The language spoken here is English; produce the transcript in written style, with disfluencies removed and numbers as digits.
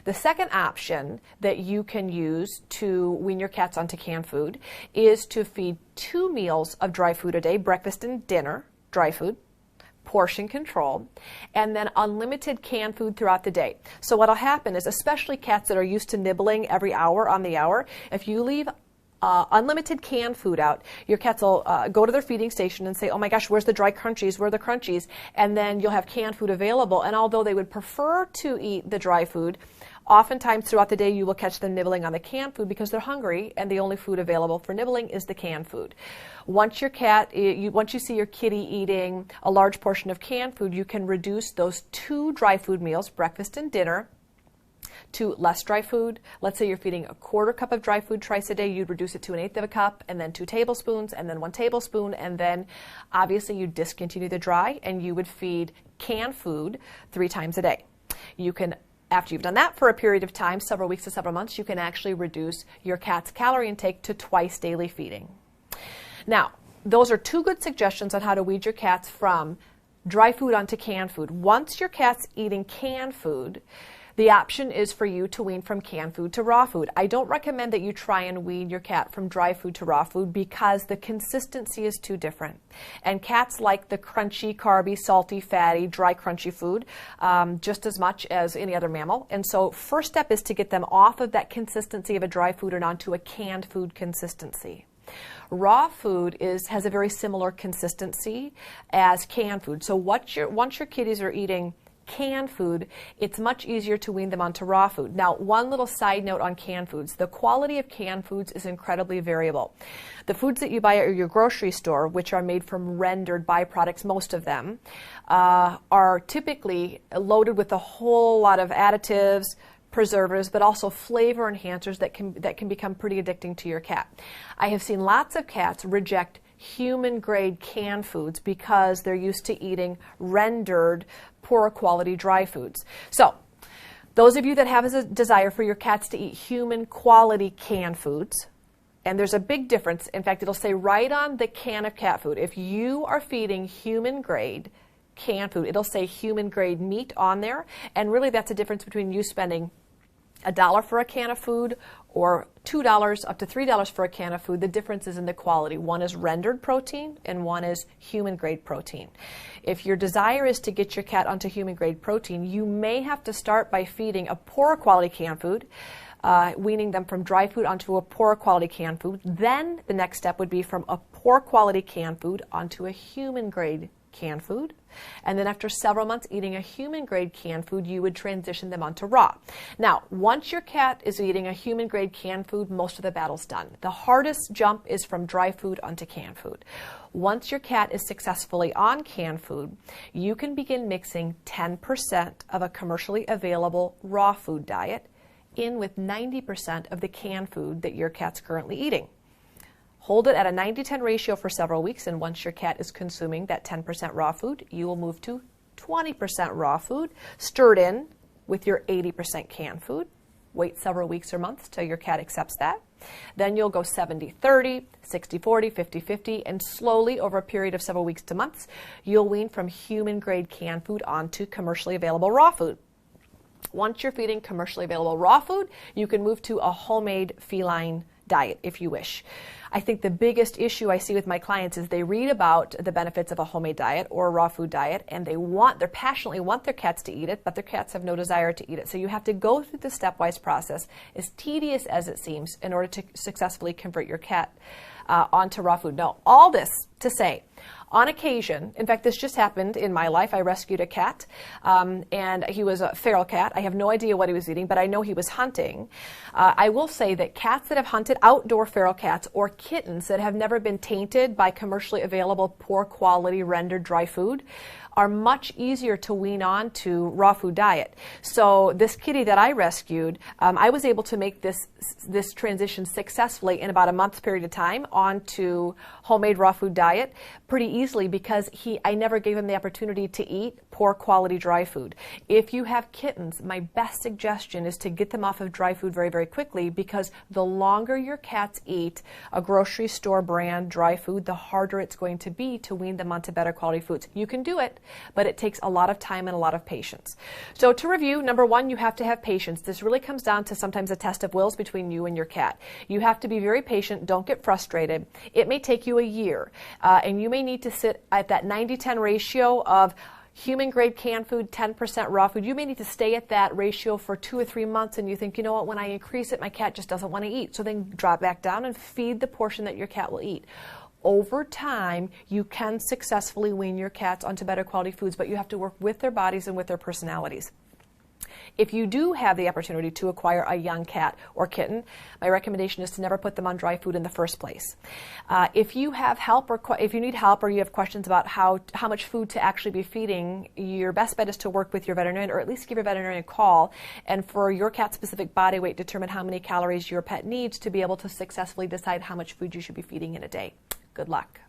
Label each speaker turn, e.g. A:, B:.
A: The second option that you can use to wean your cats onto canned food is to feed 2 meals of dry food a day, breakfast and dinner, dry food, portion control, and then unlimited canned food throughout the day. So what'll happen is, especially cats that are used to nibbling every hour on the hour, if you leave unlimited canned food out, your cats will go to their feeding station and say, oh my gosh, where's the dry crunchies? Where are the crunchies? And then you'll have canned food available. And although they would prefer to eat the dry food, oftentimes throughout the day you will catch them nibbling on the canned food because they're hungry and the only food available for nibbling is the canned food. Once once you see your kitty eating a large portion of canned food, you can reduce those 2 dry food meals, breakfast and dinner, to less dry food. Let's say you're feeding a 1/4 cup of dry food twice a day, you'd reduce it to 1/8 of a cup, and then 2 tablespoons, and then 1 tablespoon, and then obviously you discontinue the dry, and you would feed canned food 3 times a day. You can, after you've done that for a period of time, several weeks to several months, you can actually reduce your cat's calorie intake to twice daily feeding. Now, those are 2 good suggestions on how to wean your cats from dry food onto canned food. Once your cat's eating canned food, the option is for you to wean from canned food to raw food. I don't recommend that you try and wean your cat from dry food to raw food because the consistency is too different. And cats like the crunchy, carby, salty, fatty, dry, crunchy food just as much as any other mammal. And so first step is to get them off of that consistency of a dry food and onto a canned food consistency. Raw food has a very similar consistency as canned food. So once your kitties are eating canned food, it's much easier to wean them onto raw food. Now, one little side note on canned foods. The quality of canned foods is incredibly variable. The foods that you buy at your grocery store, which are made from rendered byproducts, most of them, are typically loaded with a whole lot of additives, preservatives, but also flavor enhancers that can become pretty addicting to your cat. I have seen lots of cats reject human-grade canned foods because they're used to eating rendered, poor quality dry foods. So, those of you that have a desire for your cats to eat human quality canned foods, and there's a big difference. In fact, it'll say right on the can of cat food, if you are feeding human-grade canned food, it'll say human-grade meat on there, and really that's a difference between you spending $1 for a can of food or $2 up to $3 for a can of food. The difference is in the quality. One is rendered protein and one is human grade protein. If your desire is to get your cat onto human grade protein, you may have to start by feeding a poorer quality canned food, weaning them from dry food onto a poorer quality canned food. Then the next step would be from a poor quality canned food onto a human grade canned food. And then after several months eating a human grade canned food, you would transition them onto raw. Now, once your cat is eating a human grade canned food, most of the battle's done. The hardest jump is from dry food onto canned food. Once your cat is successfully on canned food, you can begin mixing 10% of a commercially available raw food diet in with 90% of the canned food that your cat's currently eating. Hold it at a 90-10 ratio for several weeks, and once your cat is consuming that 10% raw food, you will move to 20% raw food, stirred in with your 80% canned food. Wait several weeks or months till your cat accepts that. Then you'll go 70-30, 60-40, 50-50, and slowly over a period of several weeks to months, you'll wean from human-grade canned food onto commercially available raw food. Once you're feeding commercially available raw food, you can move to a homemade feline diet if you wish. I think the biggest issue I see with my clients is they read about the benefits of a homemade diet or a raw food diet, and they passionately want their cats to eat it, but their cats have no desire to eat it. So you have to go through the stepwise process, as tedious as it seems, in order to successfully convert your cat onto raw food. Now, all this to say, on occasion, in fact, this just happened in my life. I rescued a cat, and he was a feral cat. I have no idea what he was eating, but I know he was hunting. I will say that cats that have hunted, outdoor feral cats, or kittens that have never been tainted by commercially available poor quality rendered dry food, are much easier to wean on to raw food diet. So this kitty that I rescued, I was able to make this transition successfully in about a month's period of time onto homemade raw food diet pretty easily because I never gave him the opportunity to eat poor quality dry food. If you have kittens, my best suggestion is to get them off of dry food very, very quickly, because the longer your cats eat a grocery store brand dry food, the harder it's going to be to wean them onto better quality foods. You can do it. but it takes a lot of time and a lot of patience. So to review, number one, you have to have patience. This really comes down to sometimes a test of wills between you and your cat. You have to be very patient. Don't get frustrated. It may take you a year, and you may need to sit at that 90-10 ratio of human-grade canned food, 10% raw food. You may need to stay at that ratio for 2 or 3 months, and you think, you know what, when I increase it, my cat just doesn't want to eat. So then drop back down and feed the portion that your cat will eat. Over time, you can successfully wean your cats onto better quality foods, but you have to work with their bodies and with their personalities. If you do have the opportunity to acquire a young cat or kitten, my recommendation is to never put them on dry food in the first place. If you have help, or if you need help, or you have questions about how much food to actually be feeding, your best bet is to work with your veterinarian, or at least give your veterinarian a call, and for your cat's specific body weight, determine how many calories your pet needs to be able to successfully decide how much food you should be feeding in a day. Good luck.